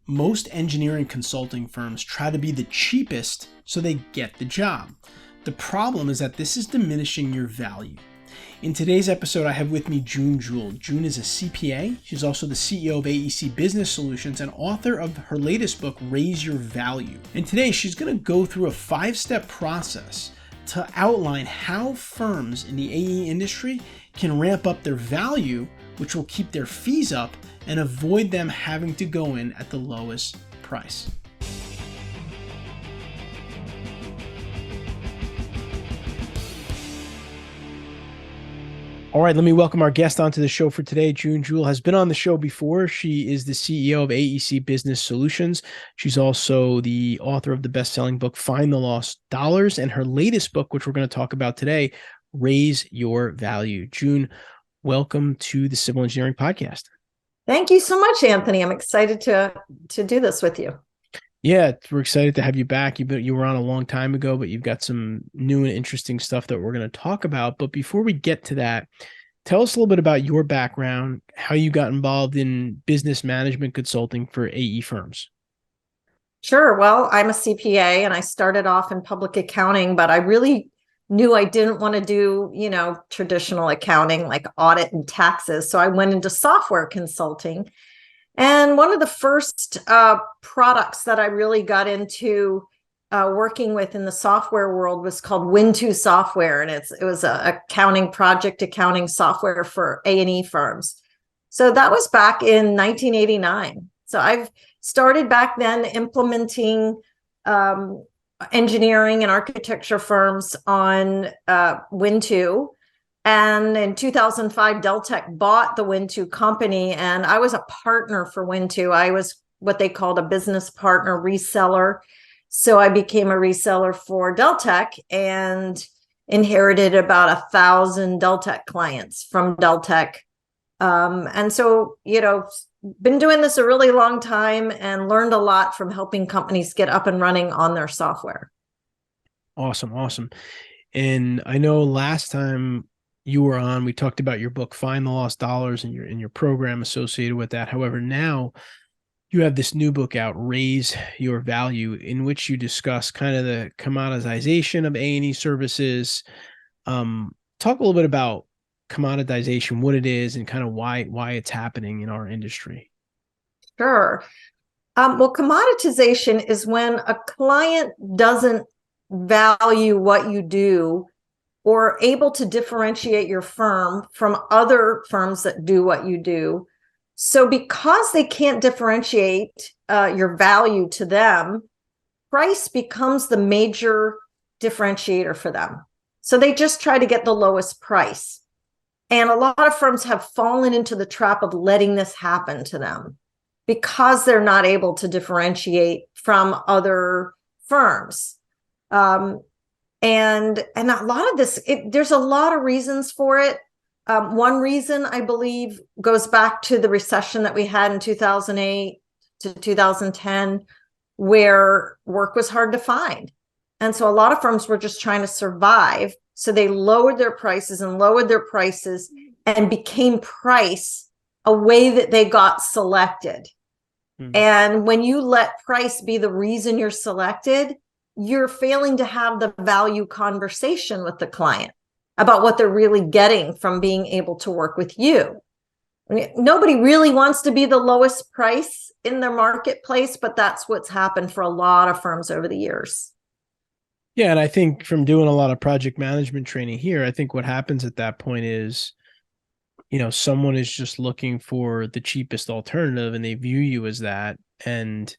Most engineering consulting firms try to be the cheapest so they get the job. The problem is that this is diminishing your value. In today's episode, I have with me Jewell. June is a CPA. She's also the CEO of AEC Business Solutions and author of her latest book, Raise Your Value. And today she's going to go through a 5-step process to outline how firms in the AE industry can ramp up their value, which will keep their fees up and avoid them having to go in at the lowest price. All right, let me welcome our guest onto the show for today. Jewell has been on the show before. She is the CEO of AEC Business Solutions. She's also the author of the best-selling book, Find the Lost Dollars, and her latest book, which we're going to talk about today, Raise Your Value. June, welcome to the Civil Engineering Podcast. Thank you so much, Anthony. I'm excited to do this with you. Yeah, we're excited to have you back. You were on a long time ago, but you've got some new and interesting stuff that we're going to talk about. But before we get to that, tell us a little bit about your background, how you got involved in business management consulting for AE firms. Sure. Well, I'm a CPA and I started off in public accounting, but I really knew I didn't want to do, traditional accounting like audit and taxes. So I went into software consulting. And one of the first products that I really got into working with in the software world was called Win2 software. And it was a accounting software for A&E firms. So that was back in 1989. So I've started back then implementing engineering and architecture firms on Win2. And in 2005, Deltek bought the Win2 company, and I was a partner for Win2. I was what they called a business partner reseller. So I became a reseller for Deltek and inherited about 1,000 Deltek clients from Deltek. And so, been doing this a really long time and learned a lot from helping companies get up and running on their software. Awesome. And I know last time you were on, we talked about your book, Find the Lost Dollars, and your program associated with that. However, now you have this new book out, Raise Your Value, in which you discuss kind of the commoditization of A&E services. Talk a little bit about commoditization, what it is, and kind of why it's happening in our industry. Sure. Well, commoditization is when a client doesn't value what you do or able to differentiate your firm from other firms that do what you do. So because they can't differentiate your value to them, price becomes the major differentiator for them. So they just try to get the lowest price. And a lot of firms have fallen into the trap of letting this happen to them because they're not able to differentiate from other firms. And a lot of this, there's a lot of reasons for it. One reason, I believe, goes back to the recession that we had in 2008 to 2010, where work was hard to find. And so a lot of firms were just trying to survive. So they lowered their prices and became price a way that they got selected. Mm-hmm. And when you let price be the reason you're selected, you're failing to have the value conversation with the client about what they're really getting from being able to work with you. I mean, nobody really wants to be the lowest price in their marketplace, but that's what's happened for a lot of firms over the years. Yeah, and I think from doing a lot of project management training here, I think what happens at that point is, someone is just looking for the cheapest alternative and they view you as that. And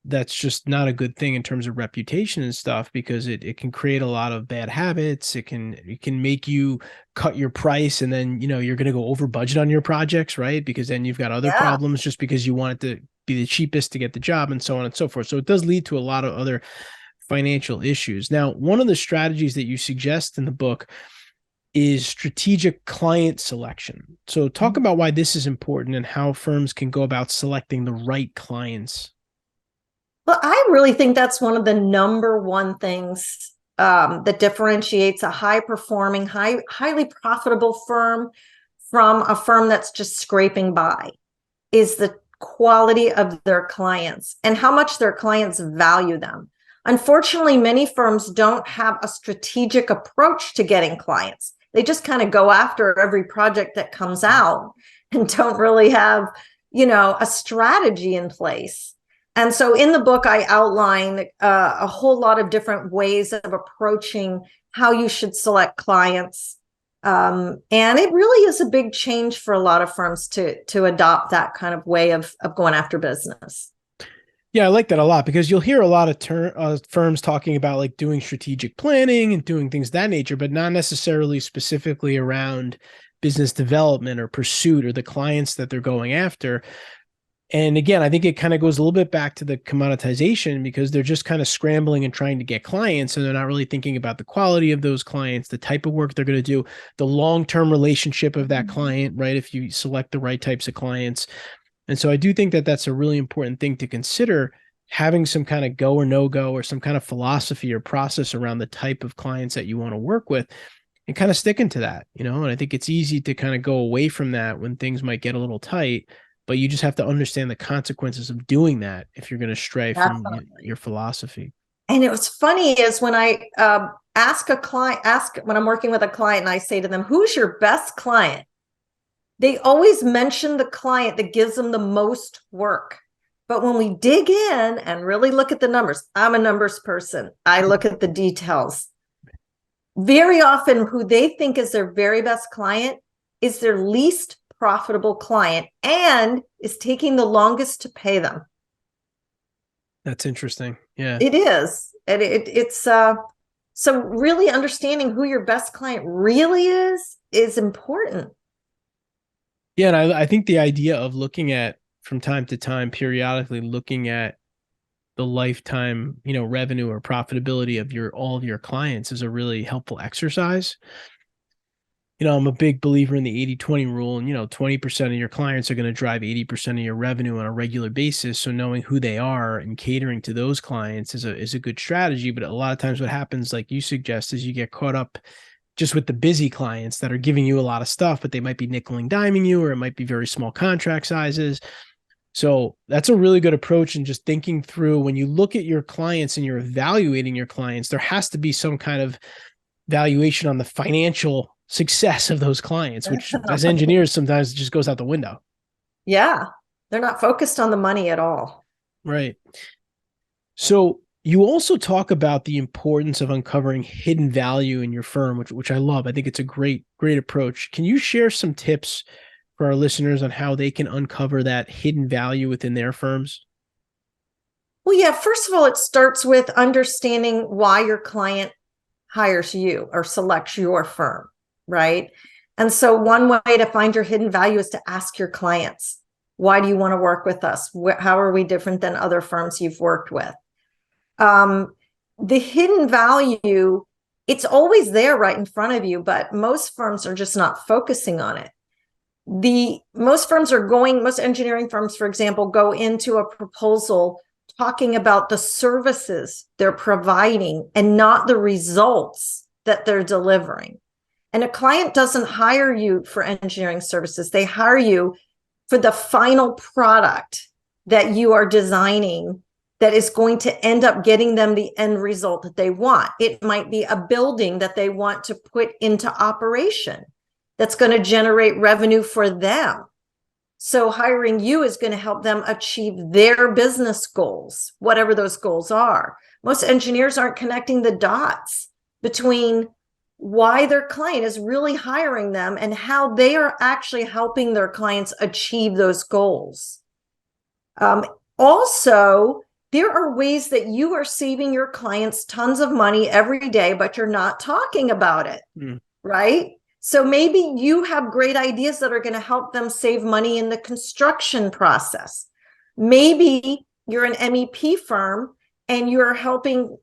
that's just not a good thing in terms of reputation and stuff, because it can create a lot of bad habits. It can make you cut your price, and then you're going to go over budget on your projects, right? Because then you've got other problems just because you want it to be the cheapest to get the job, and so on and so forth. So it does lead to a lot of other financial issues. Now, one of the strategies that you suggest in the book is strategic client selection. So talk about why this is important and how firms can go about selecting the right clients. Well, I really think that's one of the number one things that differentiates a high-performing, highly profitable firm from a firm that's just scraping by, is the quality of their clients and how much their clients value them. Unfortunately, many firms don't have a strategic approach to getting clients. They just kind of go after every project that comes out and don't really have, a strategy in place. And so in the book, I outline a whole lot of different ways of approaching how you should select clients. And it really is a big change for a lot of firms to adopt that kind of way of going after business. Yeah, I like that a lot because you'll hear a lot of firms talking about like doing strategic planning and doing things of that nature, but not necessarily specifically around business development or pursuit or the clients that they're going after. And again, I think it kind of goes a little bit back to the commoditization because they're just kind of scrambling and trying to get clients, and they're not really thinking about the quality of those clients, the type of work they're going to do, the long-term relationship of that client, right? If you select the right types of clients. And so I do think that that's a really important thing to consider, having some kind of go or no go or some kind of philosophy or process around the type of clients that you want to work with and kind of sticking to that, and I think it's easy to kind of go away from that when things might get a little tight, but you just have to understand the consequences of doing that if you're going to stray from your philosophy. And it was funny is when I when I'm working with a client and I say to them, who's your best client? They always mention the client that gives them the most work. But when we dig in and really look at the numbers, I'm a numbers person. I look at the details. Very often, who they think is their very best client is their least profitable client and is taking the longest to pay them. That's interesting. Yeah. It is. And it's so really understanding who your best client really is important. Yeah, and I think the idea of looking at, from time to time, periodically looking at the lifetime, revenue or profitability of all of your clients is a really helpful exercise. I'm a big believer in the 80-20 rule, and 20% of your clients are going to drive 80% of your revenue on a regular basis. So knowing who they are and catering to those clients is a good strategy. But a lot of times what happens, like you suggest, is you get caught up just with the busy clients that are giving you a lot of stuff, but they might be nickel and diming you, or it might be very small contract sizes. So that's a really good approach. And just thinking through, when you look at your clients and you're evaluating your clients, there has to be some kind of valuation on the financial success of those clients, which as engineers, sometimes it just goes out the window. Yeah. They're not focused on the money at all. Right. So you also talk about the importance of uncovering hidden value in your firm, which I love. I think it's a great approach. Can you share some tips for our listeners on how they can uncover that hidden value within their firms? Well, yeah, first of all, it starts with understanding why your client hires you or selects your firm, right? And so one way to find your hidden value is to ask your clients, why do you want to work with us? How are we different than other firms you've worked with? The hidden value, it's always there right in front of you, but most firms are just not focusing on it. Most engineering firms, for example, go into a proposal talking about the services they're providing and not the results that they're delivering. And a client doesn't hire you for engineering services. They hire you for the final product that you are designing that is going to end up getting them the end result that they want. It might be a building that they want to put into operation that's going to generate revenue for them. So hiring you is going to help them achieve their business goals, whatever those goals are. Most engineers aren't connecting the dots between why their client is really hiring them and how they are actually helping their clients achieve those goals. Also, there are ways that you are saving your clients tons of money every day, but you're not talking about it, right? So maybe you have great ideas that are going to help them save money in the construction process. Maybe you're an MEP firm and you're helping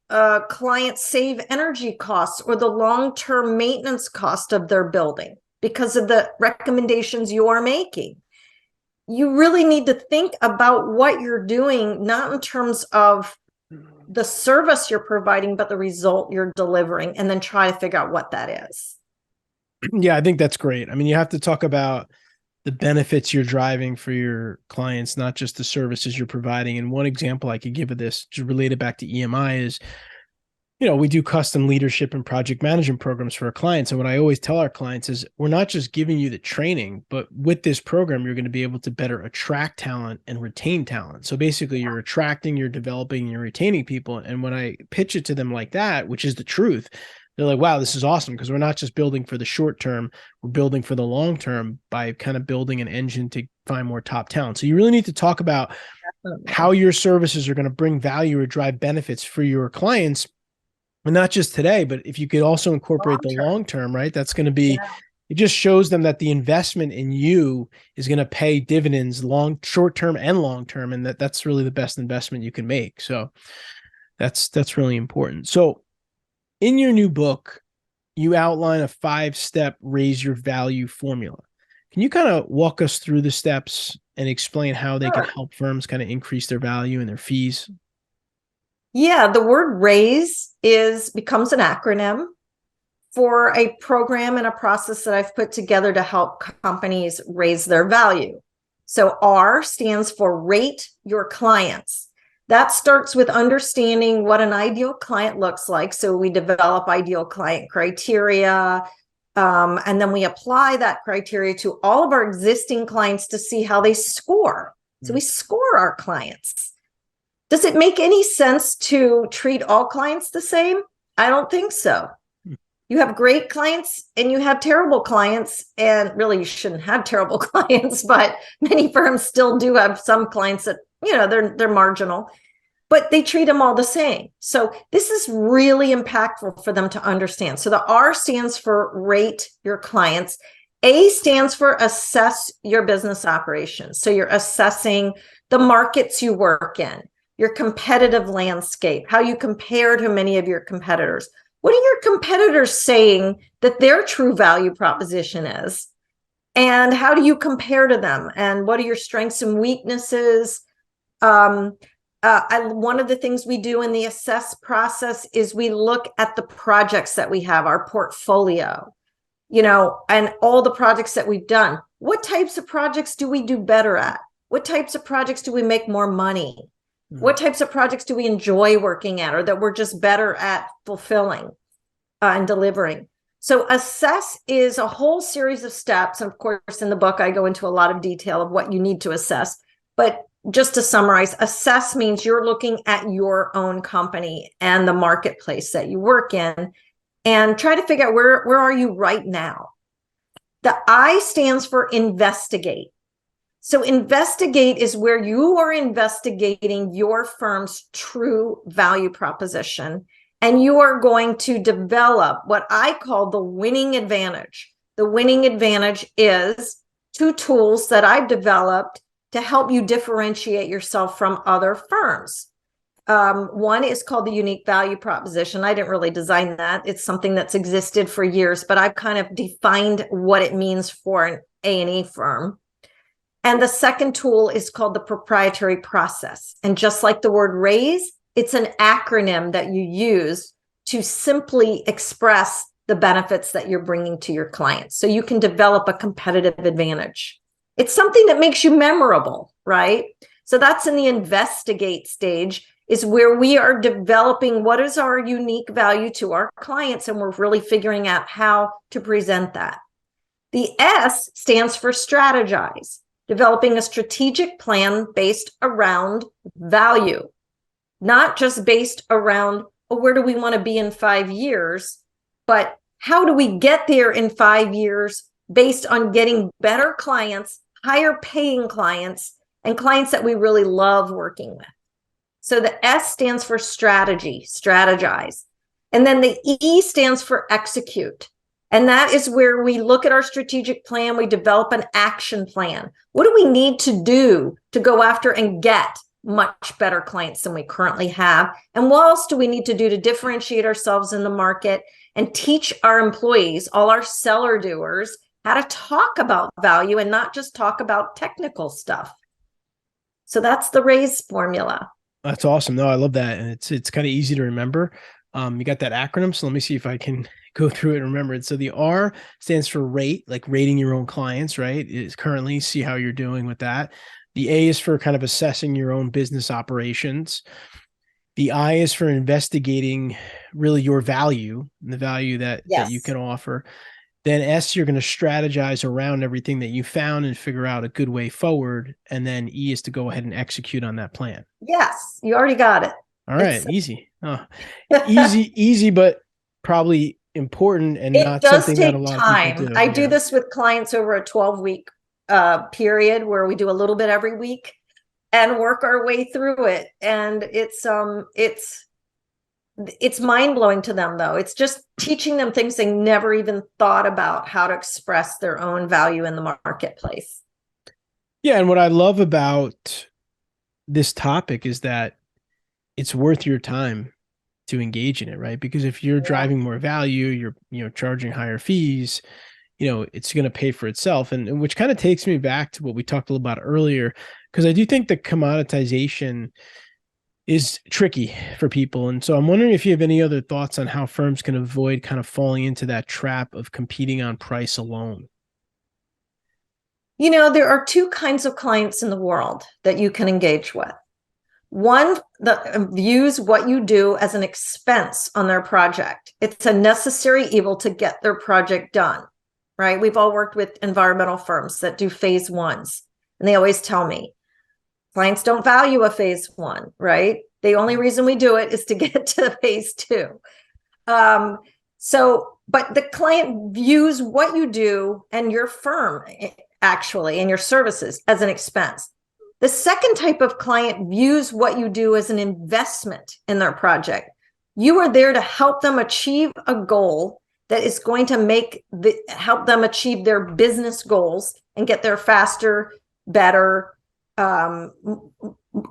clients save energy costs or the long-term maintenance cost of their building because of the recommendations you're making. You really need to think about what you're doing, not in terms of the service you're providing, but the result you're delivering, and then try to figure out what that is. Yeah, I think that's great. I mean, you have to talk about the benefits you're driving for your clients, not just the services you're providing. And one example I could give of this, just related back to EMI, is, we do custom leadership and project management programs for our clients. And what I always tell our clients is, we're not just giving you the training, but with this program, you're going to be able to better attract talent and retain talent. So basically you're attracting, you're developing, you're retaining people. And when I pitch it to them like that, which is the truth, they're like, wow, this is awesome, because we're not just building for the short term, we're building for the long term by kind of building an engine to find more top talent. So you really need to talk about how your services are going to bring value or drive benefits for your clients. And not just today, but if you could also incorporate the long term, right? That's going to be, it just shows them that the investment in you is going to pay dividends short term and long term. And that's really the best investment you can make. So that's really important. So in your new book, you outline a 5-step raise your value formula. Can you kind of walk us through the steps and explain how they can help firms kind of increase their value and their fees? Yeah, the word raise becomes an acronym for a program and a process that I've put together to help companies raise their value. So R stands for rate your clients. That starts with understanding what an ideal client looks like. So we develop ideal client criteria, and then we apply that criteria to all of our existing clients to see how they score. So we score our clients. Does it make any sense to treat all clients the same? I don't think so. You have great clients and you have terrible clients, and really you shouldn't have terrible clients, but many firms still do have some clients that, they're marginal, but they treat them all the same. So this is really impactful for them to understand. So the R stands for rate your clients. A stands for assess your business operations. So you're assessing the markets you work in, your competitive landscape, how you compare to many of your competitors. What are your competitors saying that their true value proposition is? And how do you compare to them? And what are your strengths and weaknesses? One of the things we do in the assess process is we look at the projects that we have, our portfolio, and all the projects that we've done. What types of projects do we do better at? What types of projects do we make more money? What types of projects do we enjoy working at, or that we're just better at fulfilling and delivering? So assess is a whole series of steps. And of course, in the book, I go into a lot of detail of what you need to assess. But just to summarize, assess means you're looking at your own company and the marketplace that you work in and try to figure out where are you right now. The I stands for investigate. So investigate is where you are investigating your firm's true value proposition, and you are going to develop what I call the winning advantage. The winning advantage is 2 tools that I've developed to help you differentiate yourself from other firms. One is called the unique value proposition. I didn't really design that. It's something that's existed for years, but I've kind of defined what it means for an A&E firm. And the second tool is called the proprietary process. And just like the word raise, it's an acronym that you use to simply express the benefits that you're bringing to your clients. So you can develop a competitive advantage. It's something that makes you memorable, right? So that's in the investigate stage, is where we are developing what is our unique value to our clients, and we're really figuring out how to present that. The S stands for strategize, developing a strategic plan based around value, not just based around, where do we want to be in 5 years, but how do we get there in 5 years based on getting better clients, higher paying clients, and clients that we really love working with. So the S stands for strategy, strategize. And then the E stands for execute. And that is where we look at our strategic plan, we develop an action plan. What do we need to do to go after and get much better clients than we currently have? And what else do we need to do to differentiate ourselves in the market and teach our employees, all our seller doers, how to talk about value and not just talk about technical stuff? So that's the RAISE formula. That's awesome. No, I love that. And it's kind of easy to remember. You got that acronym. So let me see if I can go through it and remember it. So the R stands for rate, like rating your own clients, right? Is currently see how you're doing with that. The A is for kind of assessing your own business operations. The I is for investigating really your value and the value that you Yes. can offer. Then S, you're going to strategize around everything that you found and figure out a good way forward. And then E is to go ahead and execute on that plan. Yes, you already got it. All right, easy. Easy, but probably important and It not does something that a take lot of people time. do. I do this with clients over a 12-week period where we do a little bit every week and work our way through it. And it's mind-blowing to them, though. It's just teaching them things they never even thought about, how to express their own value in the marketplace. Yeah, and what I love about this topic is that it's worth your time to engage in it, right? Because if you're driving more value, you're charging higher fees, it's going to pay for itself. And which kind of takes me back to what we talked a little about earlier, because I do think the commoditization is tricky for people. And so I'm wondering if you have any other thoughts on how firms can avoid kind of falling into that trap of competing on price alone. There are two kinds of clients in the world that you can engage with. One that views what you do as an expense on their project. It's a necessary evil to get their project done, right? We've all worked with environmental firms that do phase ones, and they always tell me, clients don't value a phase one, right? The only reason we do it is to get to phase two. But the client views what you do and your firm actually and your services as an expense. The second type of client views what you do as an investment in their project. You are there to help them achieve a goal that is going to help them achieve their business goals and get there faster, better,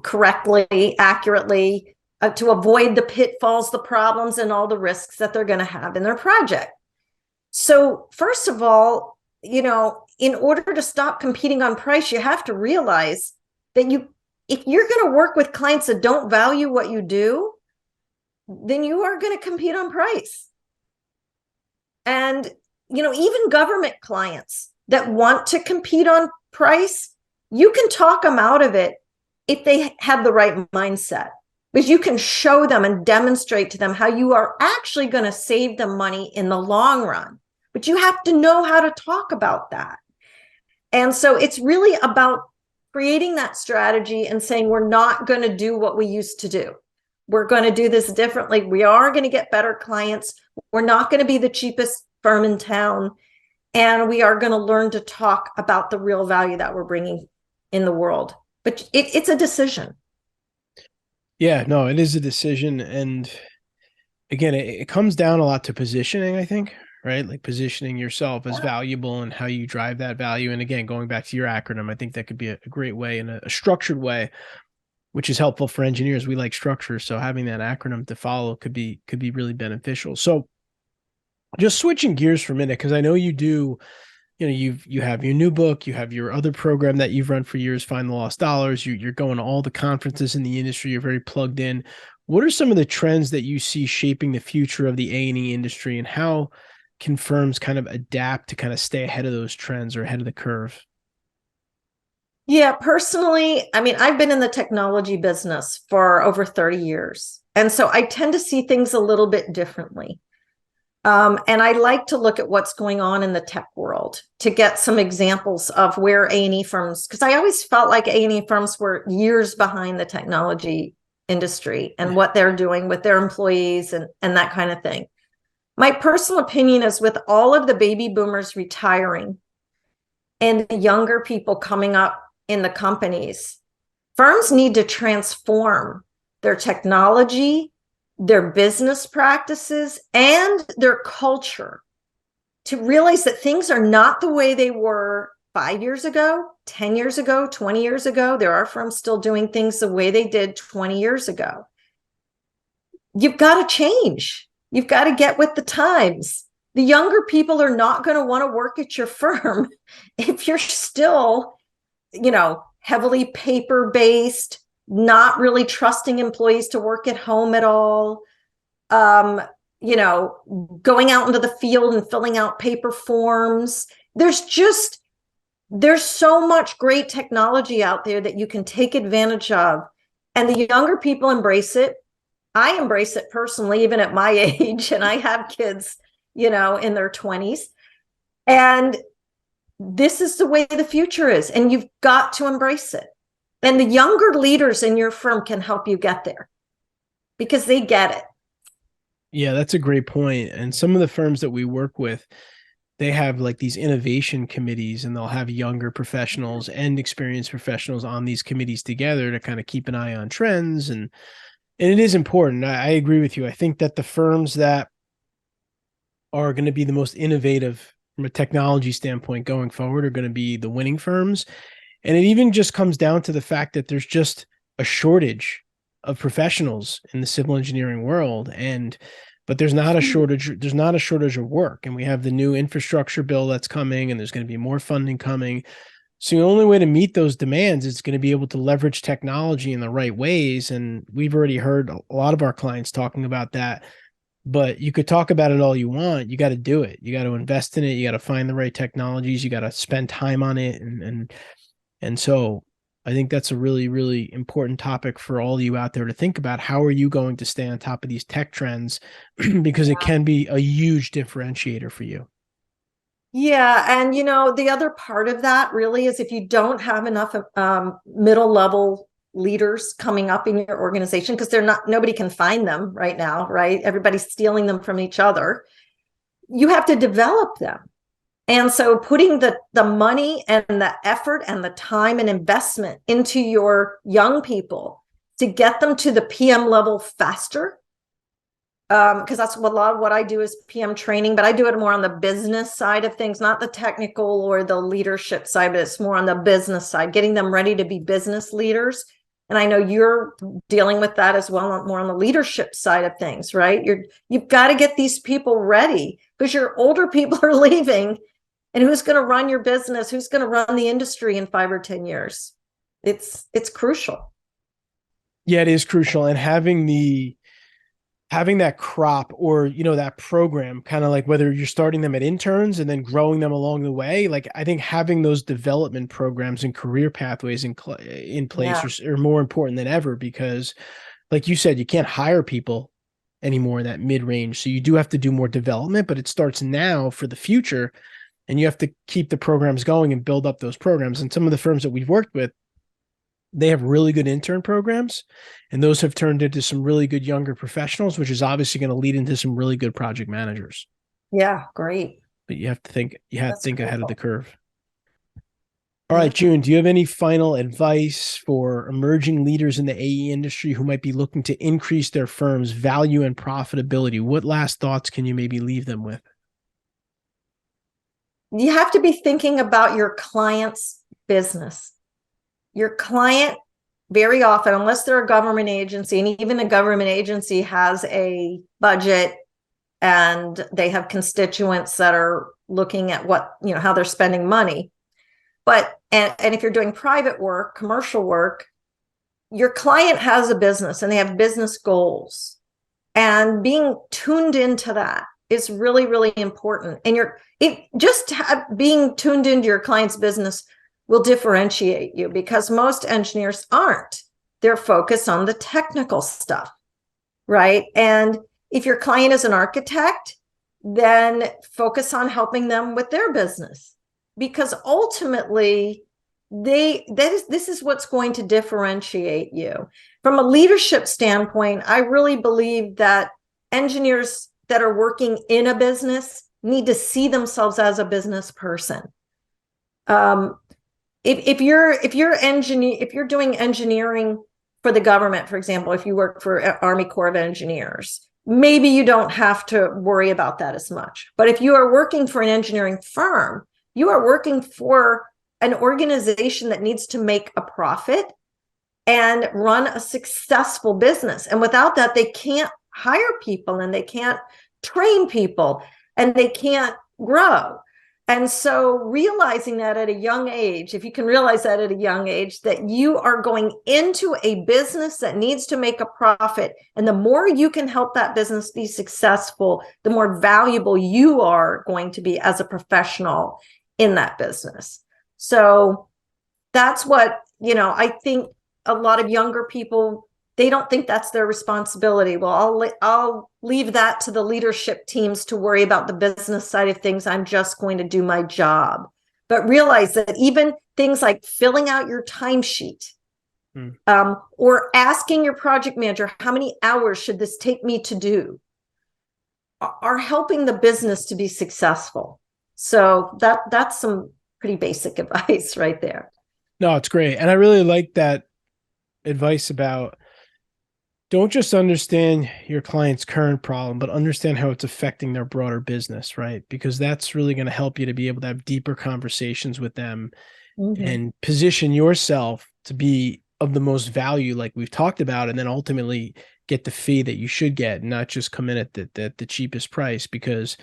correctly, accurately, to avoid the pitfalls, the problems, and all the risks that they're going to have in their project. So first of all, in order to stop competing on price, you have to realize that if you're going to work with clients that don't value what you do, then you are going to compete on price. And, even government clients that want to compete on price, you can talk them out of it if they have the right mindset, because you can show them and demonstrate to them how you are actually going to save them money in the long run. But you have to know how to talk about that. And so it's really about creating that strategy and saying, we're not going to do what we used to do. We're going to do this differently. We are going to get better clients. We're not going to be the cheapest firm in town. And we are going to learn to talk about the real value that we're bringing in the world. But it's a decision. Yeah, no, it is a decision. And again, it comes down a lot to positioning, I think, right? Like positioning yourself as valuable and how you drive that value. And again, going back to your acronym, I think that could be a great way and a structured way, which is helpful for engineers. We like structure. So having that acronym to follow could be really beneficial. So just switching gears for a minute, because I know you do, you have your new book, you have your other program that you've run for years, Find the Lost Dollars. You're going to all the conferences in the industry. You're very plugged in. What are some of the trends that you see shaping the future of the A&E industry, and how can firms kind of adapt to kind of stay ahead of those trends or ahead of the curve? Yeah, personally, I've been in the technology business for over 30 years. And so I tend to see things a little bit differently. And I like to look at what's going on in the tech world to get some examples of where A&E firms, because I always felt like A&E firms were years behind the technology industry and what they're doing with their employees and that kind of thing. My personal opinion is, with all of the baby boomers retiring and the younger people coming up in the companies, firms need to transform their technology, their business practices, and their culture to realize that things are not the way they were 5 years ago, 10 years ago, 20 years ago. There are firms still doing things the way they did 20 years ago. You've got to change. You've got to get with the times. The younger people are not going to want to work at your firm if you're still, heavily paper-based, not really trusting employees to work at home at all. going out into the field and filling out paper forms. There's so much great technology out there that you can take advantage of. And the younger people embrace it. I embrace it personally, even at my age, and I have kids, in their 20s. And this is the way the future is, and you've got to embrace it. And the younger leaders in your firm can help you get there because they get it. Yeah, that's a great point. And some of the firms that we work with, they have like these innovation committees, and they'll have younger professionals and experienced professionals on these committees together to kind of keep an eye on trends. And it is important. I agree with you. I think that the firms that are going to be the most innovative from a technology standpoint going forward are going to be the winning firms. And it even just comes down to the fact that there's just a shortage of professionals in the civil engineering world. But there's not a shortage of work. And we have the new infrastructure bill that's coming, and there's going to be more funding coming. So the only way to meet those demands is going to be able to leverage technology in the right ways. And we've already heard a lot of our clients talking about that. But you could talk about it all you want. You got to do it. You got to invest in it. You got to find the right technologies. You got to spend time on it. And so I think that's a really, really important topic for all of you out there to think about. How are you going to stay on top of these tech trends? Because it can be a huge differentiator for you. Yeah. And, the other part of that really is if you don't have enough middle level leaders coming up in your organization, because nobody can find them right now, right? Everybody's stealing them from each other. You have to develop them. And so putting the money and the effort and the time and investment into your young people to get them to the PM level faster, because that's a lot of what I do is PM training, but I do it more on the business side of things, not the technical or the leadership side, but it's more on the business side, getting them ready to be business leaders. And I know you're dealing with that as well, more on the leadership side of things, right? You've got to get these people ready because your older people are leaving. And who's going to run your business? Who's going to run the industry in 5 or 10 years? It's crucial. Yeah, it is crucial. And having that crop or, that program, kind of like whether you're starting them at interns and then growing them along the way, like I think having those development programs and career pathways in place are more important than ever, because like you said, you can't hire people anymore in that mid-range. So you do have to do more development, but it starts now for the future. And you have to keep the programs going and build up those programs. And some of the firms that we've worked with, they have really good intern programs, and those have turned into some really good younger professionals, which is obviously going to lead into some really good project managers. Yeah, great. But you have to think ahead of the curve. All right, June, do you have any final advice for emerging leaders in the AE industry who might be looking to increase their firm's value and profitability? What last thoughts can you maybe leave them with? You have to be thinking about your client's business. Your client, very often, unless they're a government agency, and even a government agency has a budget and they have constituents that are looking at how they're spending money. But, and if you're doing private work, commercial work, your client has a business and they have business goals, and being tuned into that is really, really important. And being tuned into your client's business will differentiate you, because most engineers aren't. They're focused on the technical stuff, right? And if your client is an architect, then focus on helping them with their business, because ultimately this is what's going to differentiate you. From a leadership standpoint, I really believe that engineers that are working in a business need to see themselves as a business person. If you're doing engineering for the government, for example, if you work for Army Corps of Engineers, maybe you don't have to worry about that as much. But if you are working for an engineering firm, you are working for an organization that needs to make a profit and run a successful business. And without that, they can't hire people, and they can't train people, and they can't grow. And so realizing that at a young age, if you can realize that at a young age, that you are going into a business that needs to make a profit. And the more you can help that business be successful, the more valuable you are going to be as a professional in that business. So that's what, I think a lot of younger people, they don't think that's their responsibility. Well, I'll leave that to the leadership teams to worry about the business side of things. I'm just going to do my job. But realize that even things like filling out your timesheet, or asking your project manager, how many hours should this take me to do, are helping the business to be successful. So that's some pretty basic advice right there. No, it's great. And I really like that advice about don't just understand your client's current problem, but understand how it's affecting their broader business, right? Because that's really going to help you to be able to have deeper conversations with them and position yourself to be of the most value, like we've talked about, and then ultimately get the fee that you should get, not just come in at the cheapest price, because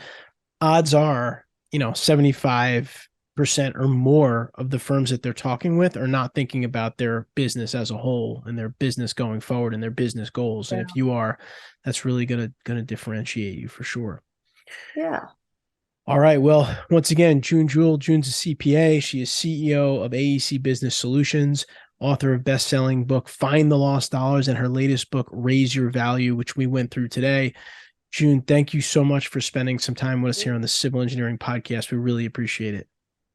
odds are, 75% or more of the firms that they're talking with are not thinking about their business as a whole and their business going forward and their business goals. Yeah. And if you are, that's really going to differentiate you for sure. Yeah. All right. Well, once again, Jewell. June's a CPA. She is CEO of AEC Business Solutions, author of best-selling book, Find the Lost Dollars, and her latest book, Raise Your Value, which we went through today. June, thank you so much for spending some time with us here on the Civil Engineering Podcast. We really appreciate it.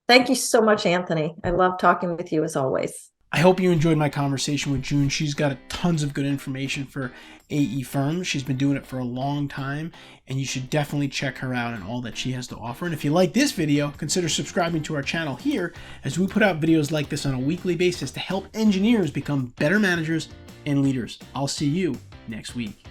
Thank you so much, Anthony. I love talking with you as always. I hope you enjoyed my conversation with June. She's got tons of good information for AE firms. She's been doing it for a long time, and you should definitely check her out and all that she has to offer. And if you like this video, consider subscribing to our channel here, as we put out videos like this on a weekly basis to help engineers become better managers and leaders. I'll see you next week.